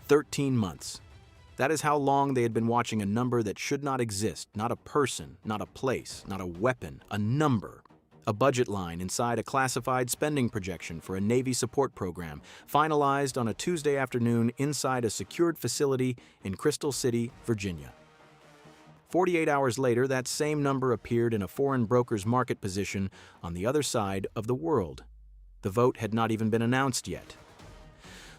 13 months. That is how long they had been watching a number that should not exist, not a person, not a place, not a weapon, a number. A budget line inside a classified spending projection for a Navy support program, finalized on a Tuesday afternoon inside a secured facility in Crystal City, Virginia. 48 hours later, that same number appeared in a foreign broker's market position on the other side of the world. The vote had not even been announced yet.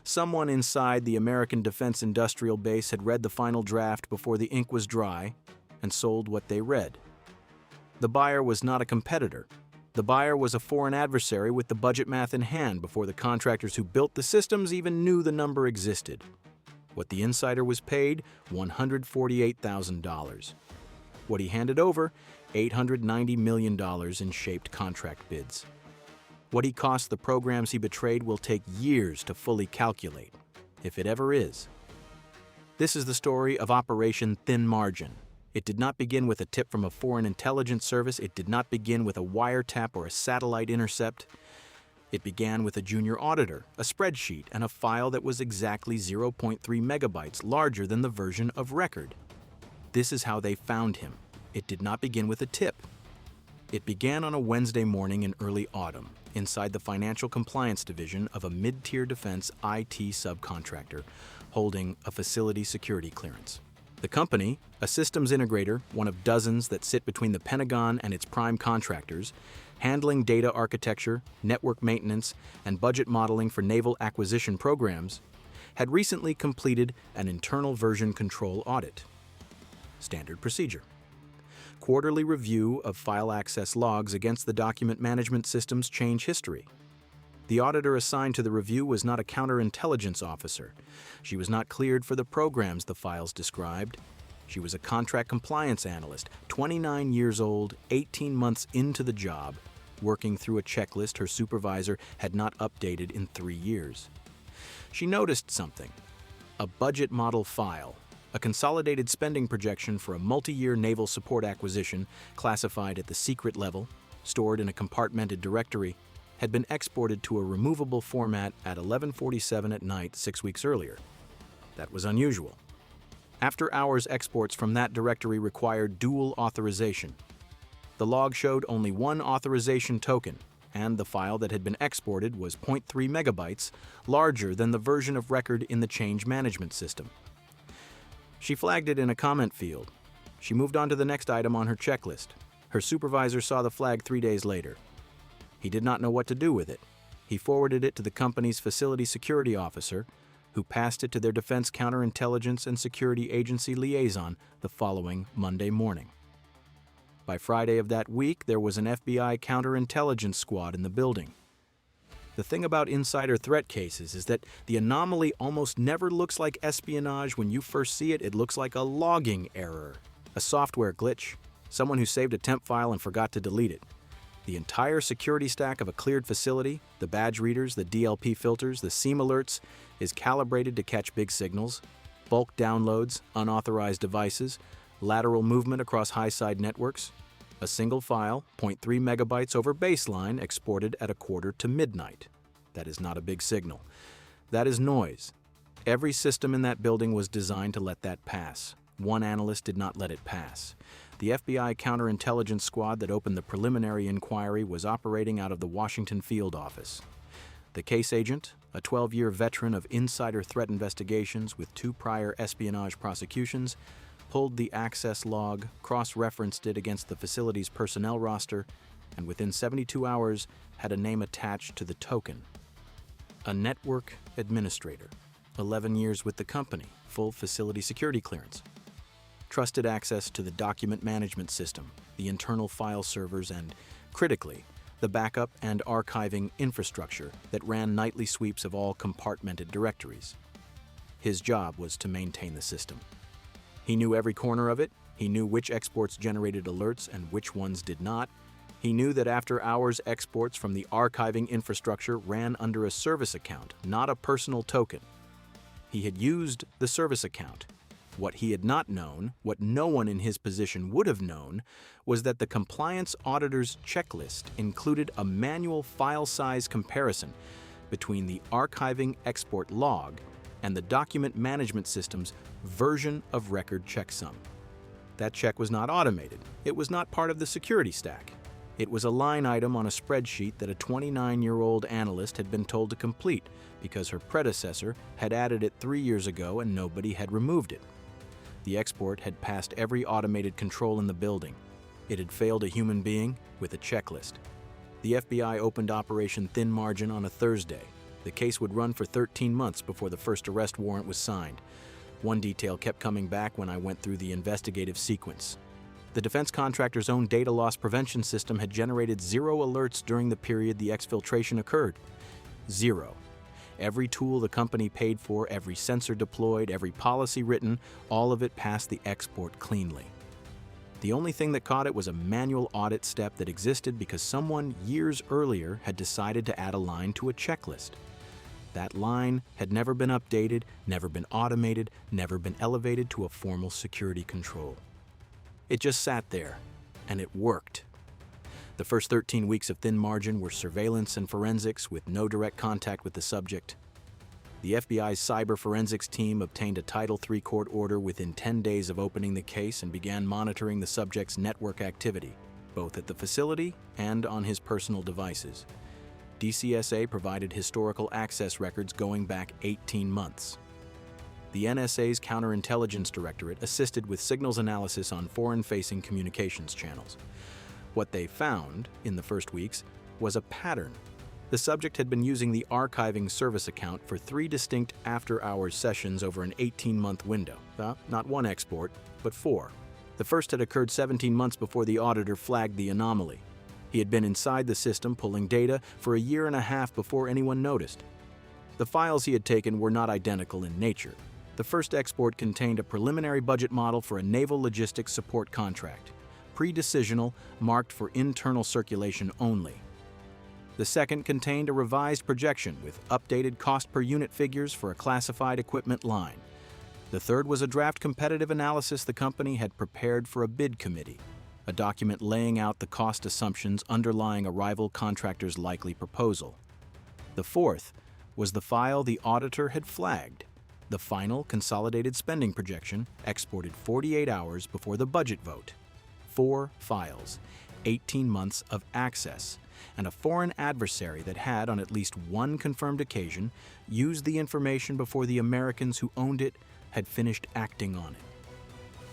Someone inside the American Defense Industrial Base had read the final draft before the ink was dry and sold what they read. The buyer was not a competitor. The buyer was a foreign adversary with the budget math in hand before the contractors who built the systems even knew the number existed. What the insider was paid, $148,000. What he handed over, $890 million in shaped contract bids. What he cost the programs he betrayed will take years to fully calculate, if it ever is. This is the story of Operation Thin Margin. It did not begin with a tip from a foreign intelligence service. It did not begin with a wiretap or a satellite intercept. It began with a junior auditor, a spreadsheet, and a file that was exactly 0.3 megabytes larger than the version of record. This is how they found him. It did not begin with a tip. It began on a Wednesday morning in early autumn, inside the financial compliance division of a mid-tier defense IT subcontractor holding a facility security clearance. The company, a systems integrator, one of dozens that sit between the Pentagon and its prime contractors, handling data architecture, network maintenance, and budget modeling for naval acquisition programs, had recently completed an internal version control audit. Standard procedure. Quarterly review of file access logs against the document management system's change history. The auditor assigned to the review was not a counterintelligence officer. She was not cleared for the programs the files described. She was a contract compliance analyst, 29 years old, 18 months into the job, working through a checklist her supervisor had not updated in 3 years. She noticed something: a budget model file, a consolidated spending projection for a multi-year naval support acquisition classified at the secret level, stored in a compartmented directory, had been exported to a removable format at 11:47 at night 6 weeks earlier. That was unusual. After-hours exports from that directory required dual authorization. The log showed only one authorization token, and the file that had been exported was 0.3 megabytes, larger than the version of record in the change management system. She flagged it in a comment field. She moved on to the next item on her checklist. Her supervisor saw the flag 3 days later. He did not know what to do with it. He forwarded it to the company's facility security officer, who passed it to their Defense Counterintelligence and Security Agency liaison the following Monday morning. By Friday of that week, there was an FBI counterintelligence squad in the building. The thing about insider threat cases is that the anomaly almost never looks like espionage. When you first see it, it looks like a logging error, a software glitch, someone who saved a temp file and forgot to delete it. The entire security stack of a cleared facility, the badge readers, the DLP filters, the SIEM alerts, is calibrated to catch big signals, bulk downloads, unauthorized devices, lateral movement across high-side networks. A single file, 0.3 megabytes over baseline, exported at 1/4 to midnight. That is not a big signal. That is noise. Every system in that building was designed to let that pass. One analyst did not let it pass. The FBI counterintelligence squad that opened the preliminary inquiry was operating out of the Washington field office. The case agent, a 12-year veteran of insider threat investigations with 2 prior espionage prosecutions, pulled the access log, cross-referenced it against the facility's personnel roster, and within 72 hours had a name attached to the token. A network administrator, 11 years with the company, full facility security clearance. Trusted access to the document management system, the internal file servers, and, critically, the backup and archiving infrastructure that ran nightly sweeps of all compartmented directories. His job was to maintain the system. He knew every corner of it. He knew which exports generated alerts and which ones did not. He knew that after-hours exports from the archiving infrastructure ran under a service account, not a personal token. He had used the service account. What he had not known, what no one in his position would have known, was that the compliance auditor's checklist included a manual file size comparison between the archiving export log and the document management system's version of record checksum. That check was not automated. It was not part of the security stack. It was a line item on a spreadsheet that a 29-year-old analyst had been told to complete because her predecessor had added it 3 years ago and nobody had removed it. The export had passed every automated control in the building. It had failed a human being with a checklist. The FBI opened Operation Thin Margin on a Thursday. The case would run for 13 months before the first arrest warrant was signed. One detail kept coming back when I went through the investigative sequence. The defense contractor's own data loss prevention system had generated 0 alerts during the period the exfiltration occurred. 0. Every tool the company paid for, every sensor deployed, every policy written, all of it passed the export cleanly. The only thing that caught it was a manual audit step that existed because someone years earlier had decided to add a line to a checklist. That line had never been updated, never been automated, never been elevated to a formal security control. It just sat there, and it worked. The first 13 weeks of Thin Margin were surveillance and forensics with no direct contact with the subject. The FBI's cyber forensics team obtained a Title III court order within 10 days of opening the case and began monitoring the subject's network activity, both at the facility and on his personal devices. DCSA provided historical access records going back 18 months. The NSA's Counterintelligence Directorate assisted with signals analysis on foreign-facing communications channels. What they found in the first weeks was a pattern. The subject had been using the archiving service account for 3 distinct after-hours sessions over an 18-month window. Not one export, but 4. The first had occurred 17 months before the auditor flagged the anomaly. He had been inside the system pulling data for a year and a half before anyone noticed. The files he had taken were not identical in nature. The first export contained a preliminary budget model for a naval logistics support contract, pre-decisional, marked for internal circulation only. The second contained a revised projection with updated cost per unit figures for a classified equipment line. The third was a draft competitive analysis the company had prepared for a bid committee, a document laying out the cost assumptions underlying a rival contractor's likely proposal. The fourth was the file the auditor had flagged, the final consolidated spending projection exported 48 hours before the budget vote. 4 files, 18 months of access, and a foreign adversary that had, on at least one confirmed occasion, used the information before the Americans who owned it had finished acting on it.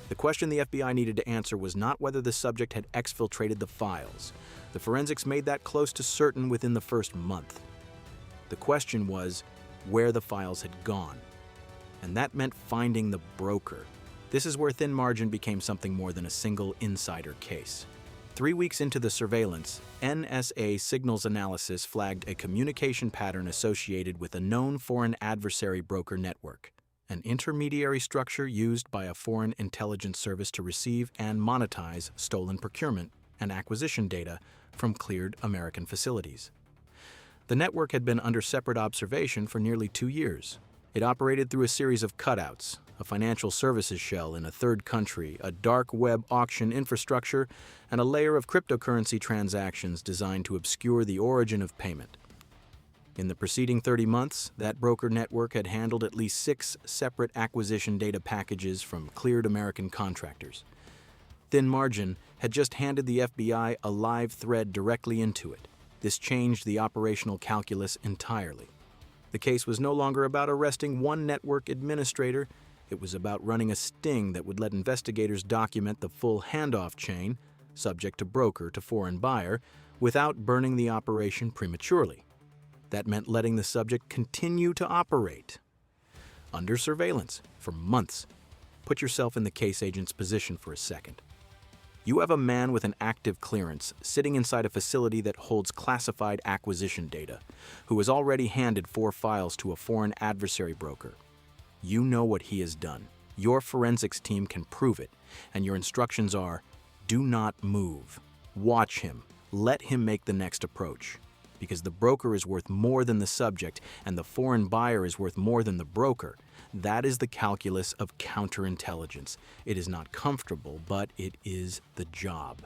The question the FBI needed to answer was not whether the subject had exfiltrated the files. The forensics made that close to certain within the first month. The question was where the files had gone. And that meant finding the broker. This is where Thin Margin became something more than a single insider case. 3 weeks into the surveillance, NSA signals analysis flagged a communication pattern associated with a known foreign adversary broker network, an intermediary structure used by a foreign intelligence service to receive and monetize stolen procurement and acquisition data from cleared American facilities. The network had been under separate observation for nearly 2 years. It operated through a series of cutouts, a financial services shell in a third country, a dark web auction infrastructure, and a layer of cryptocurrency transactions designed to obscure the origin of payment. In the preceding 30 months, that broker network had handled at least 6 separate acquisition data packages from cleared American contractors. Thin Margin had just handed the FBI a live thread directly into it. This changed the operational calculus entirely. The case was no longer about arresting one network administrator. It was about running a sting that would let investigators document the full handoff chain, subject to broker to foreign buyer, without burning the operation prematurely. That meant letting the subject continue to operate under surveillance for months. Put yourself in the case agent's position for a second. You have a man with an active clearance sitting inside a facility that holds classified acquisition data, who has already handed 4 files to a foreign adversary broker. You know what he has done. Your forensics team can prove it, and your instructions are, do not move. Watch him. Let him make the next approach. Because the broker is worth more than the subject, and the foreign buyer is worth more than the broker. That is the calculus of counterintelligence. It is not comfortable, but it is the job.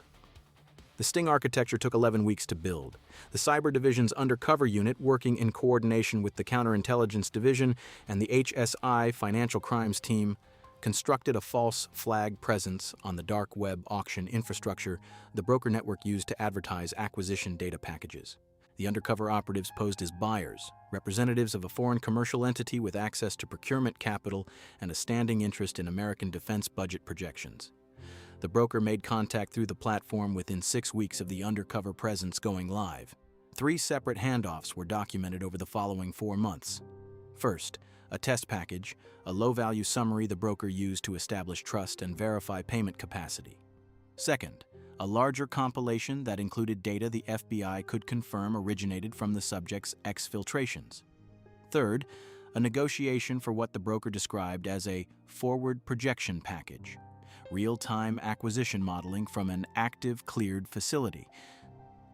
The Sting architecture took 11 weeks to build. The Cyber Division's undercover unit, working in coordination with the Counterintelligence Division and the HSI Financial Crimes Team, constructed a false flag presence on the dark web auction infrastructure the broker network used to advertise acquisition data packages. The undercover operatives posed as buyers, representatives of a foreign commercial entity with access to procurement capital and a standing interest in American defense budget projections. The broker made contact through the platform within 6 weeks of the undercover presence going live. 3 separate handoffs were documented over the following 4 months. First, a test package, a low-value summary the broker used to establish trust and verify payment capacity. Second, a larger compilation that included data the FBI could confirm originated from the subject's exfiltrations. Third, a negotiation for what the broker described as a forward projection package, real-time acquisition modeling from an active cleared facility.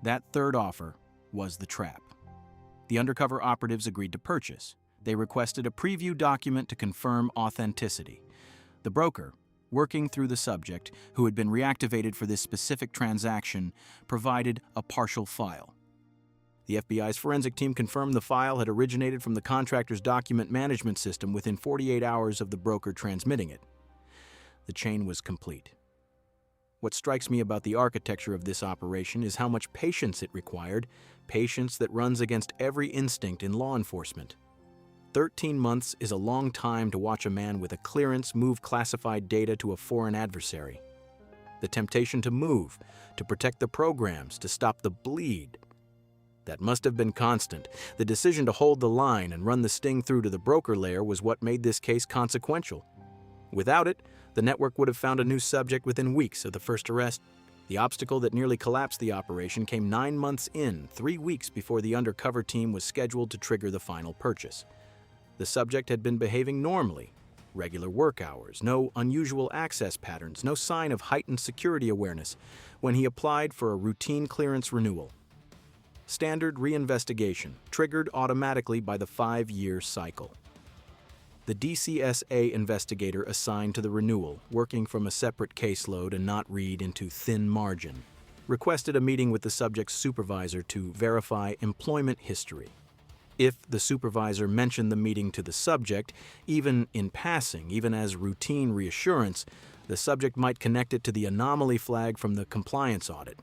That third offer was the trap. The undercover operatives agreed to purchase. They requested a preview document to confirm authenticity. The broker, working through the subject, who had been reactivated for this specific transaction, provided a partial file. The FBI's forensic team confirmed the file had originated from the contractor's document management system within 48 hours of the broker transmitting it. The chain was complete. What strikes me about the architecture of this operation is how much patience it required, patience that runs against every instinct in law enforcement. 13 months is a long time to watch a man with a clearance move classified data to a foreign adversary. The temptation to move, to protect the programs, to stop the bleed. That must have been constant. The decision to hold the line and run the sting through to the broker layer was what made this case consequential. Without it, the network would have found a new subject within weeks of the first arrest. The obstacle that nearly collapsed the operation came 9 months in, 3 weeks before the undercover team was scheduled to trigger the final purchase. The subject had been behaving normally, regular work hours, no unusual access patterns, no sign of heightened security awareness, when he applied for a routine clearance renewal. Standard reinvestigation, triggered automatically by the 5-year cycle. The DCSA investigator assigned to the renewal, working from a separate caseload and not read into thin margin, requested a meeting with the subject's supervisor to verify employment history. If the supervisor mentioned the meeting to the subject, even in passing, even as routine reassurance, the subject might connect it to the anomaly flag from the compliance audit.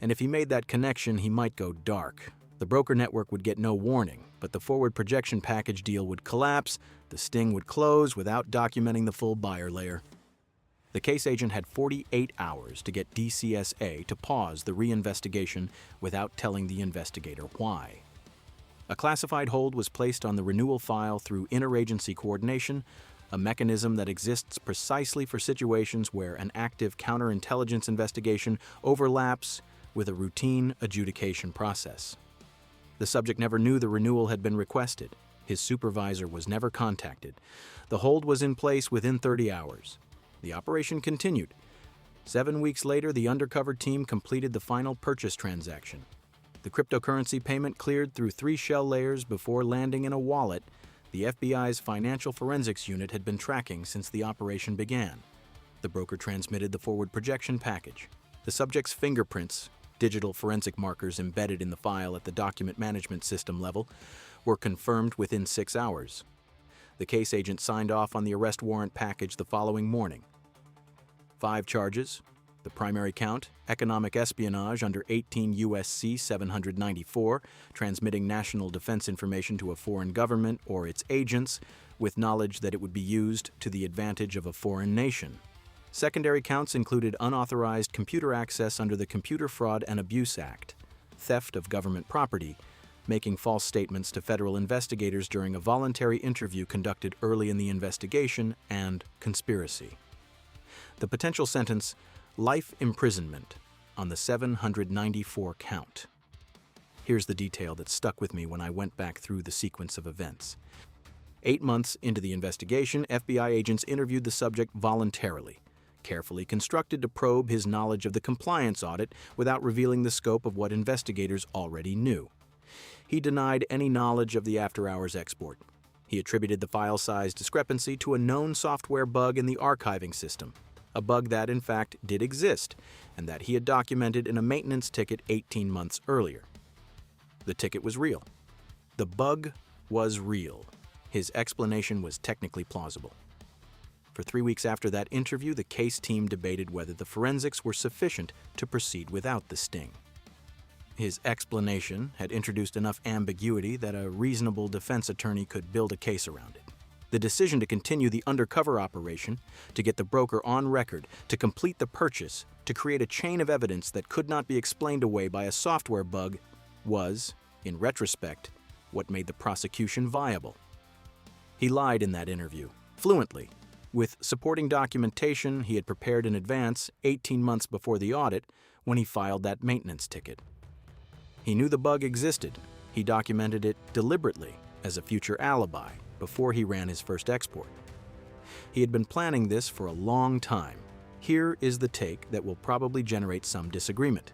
And if he made that connection, he might go dark. The broker network would get no warning, but the forward projection package deal would collapse, the sting would close without documenting the full buyer layer. The case agent had 48 hours to get DCSA to pause the reinvestigation without telling the investigator why. A classified hold was placed on the renewal file through interagency coordination, a mechanism that exists precisely for situations where an active counterintelligence investigation overlaps with a routine adjudication process. The subject never knew the renewal had been requested. His supervisor was never contacted. The hold was in place within 30 hours. The operation continued. 7 weeks later, the undercover team completed the final purchase transaction. The cryptocurrency payment cleared through 3 shell layers before landing in a wallet the FBI's Financial Forensics Unit had been tracking since the operation began. The broker transmitted the forward projection package. The subject's fingerprints, digital forensic markers embedded in the file at the document management system level, were confirmed within 6 hours. The case agent signed off on the arrest warrant package the following morning. 5 charges. The primary count, economic espionage under 18 U.S.C. 794, transmitting national defense information to a foreign government or its agents with knowledge that it would be used to the advantage of a foreign nation. Secondary counts included unauthorized computer access under the Computer Fraud and Abuse Act, theft of government property, making false statements to federal investigators during a voluntary interview conducted early in the investigation, and conspiracy. The potential sentence, life imprisonment, on the 794 count. Here's the detail that stuck with me when I went back through the sequence of events. 8 months into the investigation, FBI agents interviewed the subject voluntarily, carefully constructed to probe his knowledge of the compliance audit without revealing the scope of what investigators already knew. He denied any knowledge of the after-hours export. He attributed the file size discrepancy to a known software bug in the archiving system, a bug that, in fact, did exist, and that he had documented in a maintenance ticket 18 months earlier. The ticket was real. The bug was real. His explanation was technically plausible. For 3 weeks after that interview, the case team debated whether the forensics were sufficient to proceed without the sting. His explanation had introduced enough ambiguity that a reasonable defense attorney could build a case around it. The decision to continue the undercover operation, to get the broker on record, to complete the purchase, to create a chain of evidence that could not be explained away by a software bug was, in retrospect, what made the prosecution viable. He lied in that interview, fluently, with supporting documentation he had prepared in advance 18 months before the audit when he filed that maintenance ticket. He knew the bug existed. He documented it deliberately as a future alibi before he ran his first export. He had been planning this for a long time. Here is the take that will probably generate some disagreement.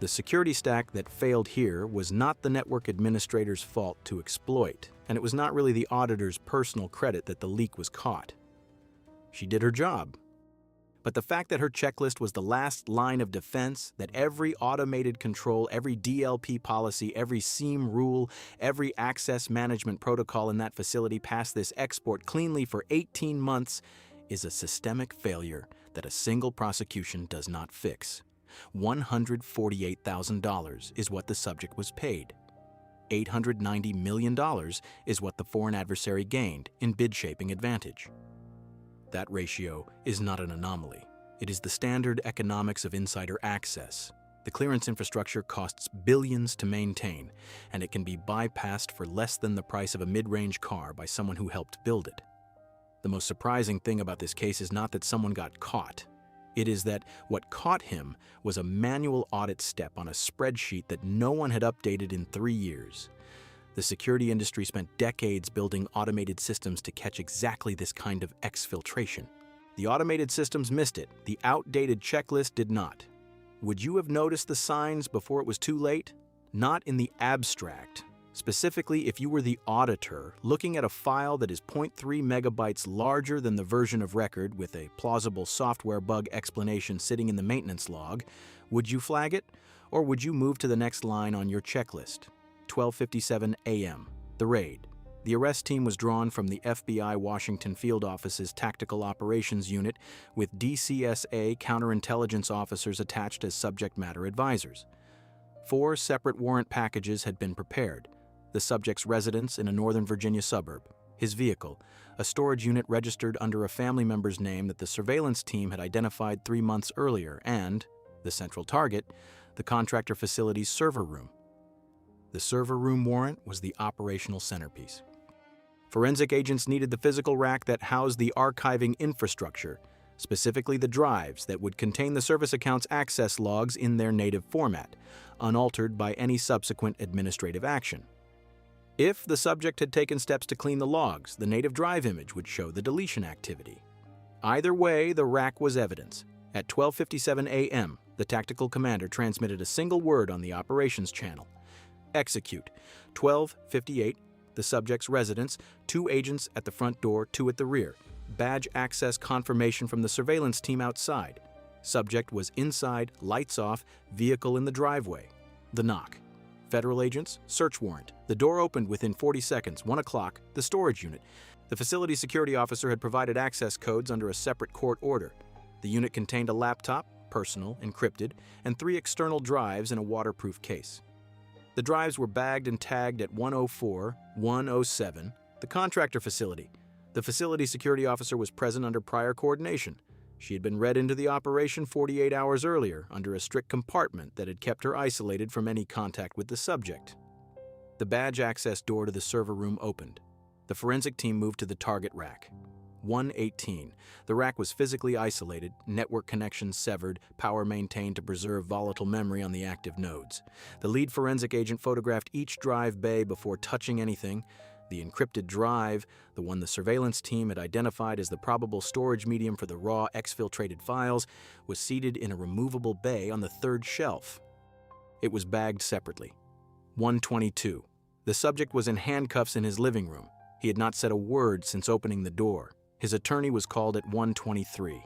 The security stack that failed here was not the network administrator's fault to exploit, and it was not really the auditor's personal credit that the leak was caught. She did her job. But the fact that her checklist was the last line of defense, that every automated control, every DLP policy, every SIEM rule, every access management protocol in that facility passed this export cleanly for 18 months is a systemic failure that a single prosecution does not fix. $148,000 is what the subject was paid. $890 million is what the foreign adversary gained in bid-shaping advantage. That ratio is not an anomaly. It is the standard economics of insider access. The clearance infrastructure costs billions to maintain, and it can be bypassed for less than the price of a mid-range car by someone who helped build it. The most surprising thing about this case is not that someone got caught. It is that what caught him was a manual audit step on a spreadsheet that no one had updated in 3 years. The security industry spent decades building automated systems to catch exactly this kind of exfiltration. The automated systems missed it. The outdated checklist did not. Would you have noticed the signs before it was too late? Not in the abstract. Specifically, if you were the auditor looking at a file that is 0.3 megabytes larger than the version of record with a plausible software bug explanation sitting in the maintenance log, would you flag it, or would you move to the next line on your checklist? 12:57 a.m. The raid. The arrest team was drawn from the FBI Washington Field Office's Tactical Operations Unit with DCSA counterintelligence officers attached as subject matter advisors. 4 separate warrant packages had been prepared. The subject's residence in a Northern Virginia suburb, his vehicle, a storage unit registered under a family member's name that the surveillance team had identified 3 months earlier, and, the central target, the contractor facility's server room. The server room warrant was the operational centerpiece. Forensic agents needed the physical rack that housed the archiving infrastructure, specifically the drives that would contain the service account's access logs in their native format, unaltered by any subsequent administrative action. If the subject had taken steps to clean the logs, the native drive image would show the deletion activity. Either way, the rack was evidence. At 12:57 a.m., the tactical commander transmitted a single word on the operations channel. Execute. 12:58, the subject's residence, 2 agents at the front door, 2 at the rear. Badge access confirmation from the surveillance team outside. Subject was inside, lights off, vehicle in the driveway. The knock. Federal agents, search warrant. The door opened within 40 seconds, 1 o'clock, the storage unit. The facility security officer had provided access codes under a separate court order. The unit contained a laptop, personal, encrypted, and 3 external drives in a waterproof case. The drives were bagged and tagged at 104, 107, the contractor facility. The facility security officer was present under prior coordination. She had been read into the operation 48 hours earlier under a strict compartment that had kept her isolated from any contact with the subject. The badge access door to the server room opened. The forensic team moved to the target rack. 118. The rack was physically isolated, network connections severed, power maintained to preserve volatile memory on the active nodes. The lead forensic agent photographed each drive bay before touching anything. The encrypted drive, the one the surveillance team had identified as the probable storage medium for the raw exfiltrated files, was seated in a removable bay on the 3rd shelf. It was bagged separately. 122. The subject was in handcuffs in his living room. He had not said a word since opening the door. His attorney was called at 1:23.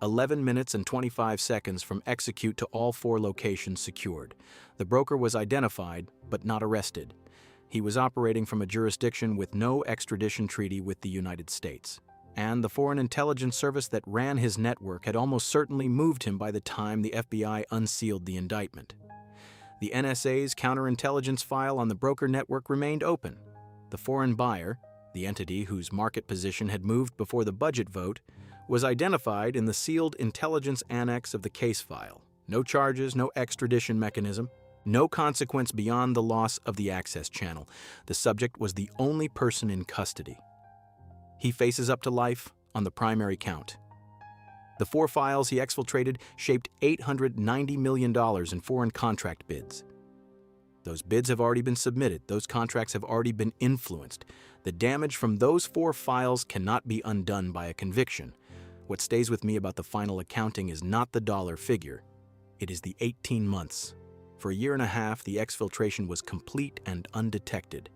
11 minutes and 25 seconds from execute to all 4 locations secured. The broker was identified, but not arrested. He was operating from a jurisdiction with no extradition treaty with the United States. And the Foreign Intelligence Service that ran his network had almost certainly moved him by the time the FBI unsealed the indictment. The NSA's counterintelligence file on the broker network remained open. The foreign buyer, the entity whose market position had moved before the budget vote, was identified in the sealed intelligence annex of the case file. No charges, no extradition mechanism, no consequence beyond the loss of the access channel. The subject was the only person in custody. He faces up to life on the primary count. The 4 files he exfiltrated shaped $890 million in foreign contract bids. Those bids have already been submitted. Those contracts have already been influenced. The damage from those 4 files cannot be undone by a conviction. What stays with me about the final accounting is not the dollar figure. It is the 18 months. For a year and a half, the exfiltration was complete and undetected.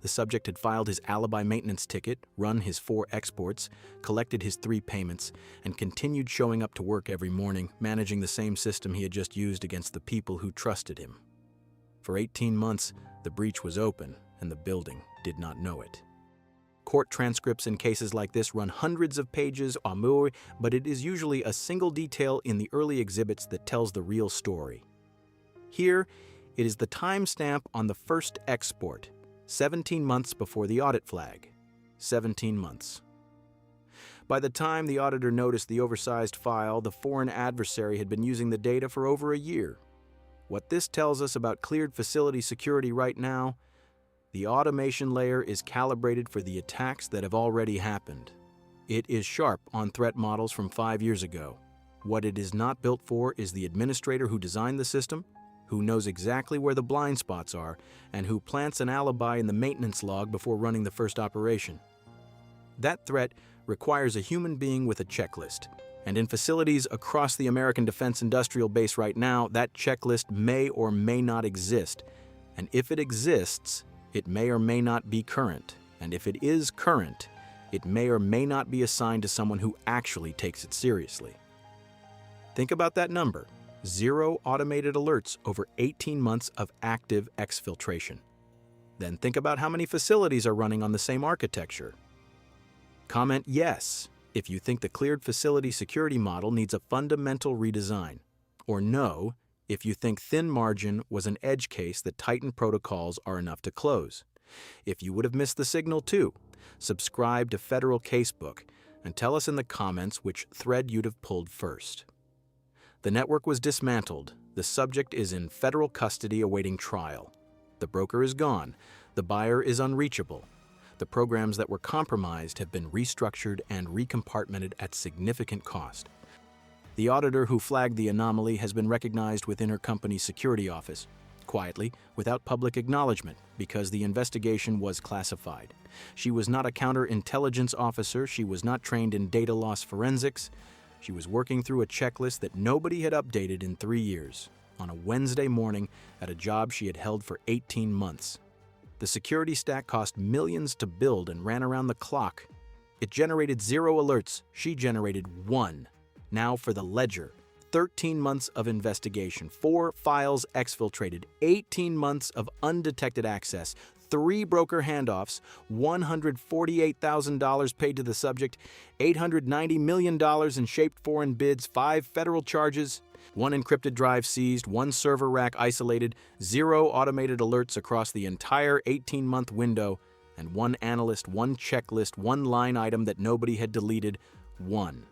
The subject had filed his alibi maintenance ticket, run his 4 exports, collected his 3 payments, and continued showing up to work every morning, managing the same system he had just used against the people who trusted him. For 18 months, the breach was open, and the building did not know it. Court transcripts in cases like this run hundreds of pages, but it is usually a single detail in the early exhibits that tells the real story. Here, it is the timestamp on the first export, 17 months before the audit flag. 17 months. By the time the auditor noticed the oversized file, the foreign adversary had been using the data for over a year. What this tells us about cleared facility security right now: the automation layer is calibrated for the attacks that have already happened. It is sharp on threat models from 5 years ago. What it is not built for is the administrator who designed the system, who knows exactly where the blind spots are, and who plants an alibi in the maintenance log before running the first operation. That threat requires a human being with a checklist. And in facilities across the American defense industrial base right now, that checklist may or may not exist. And if it exists, it may or may not be current. And if it is current, it may or may not be assigned to someone who actually takes it seriously. Think about that number: 0 automated alerts over 18 months of active exfiltration. Then think about how many facilities are running on the same architecture. Comment yes if you think the cleared facility security model needs a fundamental redesign, or no if you think thin margin was an edge case that tightened protocols are enough to close. If you would have missed the signal too, subscribe to Federal Casebook and tell us in the comments which thread you'd have pulled first. The network was dismantled. The subject is in federal custody awaiting trial. The broker is gone. The buyer is unreachable. The programs that were compromised have been restructured and recompartmented at significant cost. The auditor who flagged the anomaly has been recognized within her company's security office, quietly, without public acknowledgement, because the investigation was classified. She was not a counterintelligence officer. She was not trained in data loss forensics. She was working through a checklist that nobody had updated in 3 years, on a Wednesday morning at a job she had held for 18 months. The security stack cost millions to build and ran around the clock. It generated 0 alerts. She generated 1. Now for the ledger: 13 months of investigation, 4 files exfiltrated, 18 months of undetected access, 3 broker handoffs, $148,000 paid to the subject, $890 million in shaped foreign bids, 5 federal charges, 1 encrypted drive seized, 1 server rack isolated, 0 automated alerts across the entire 18-month window, and 1 analyst, 1 checklist, 1 line item that nobody had deleted, 1.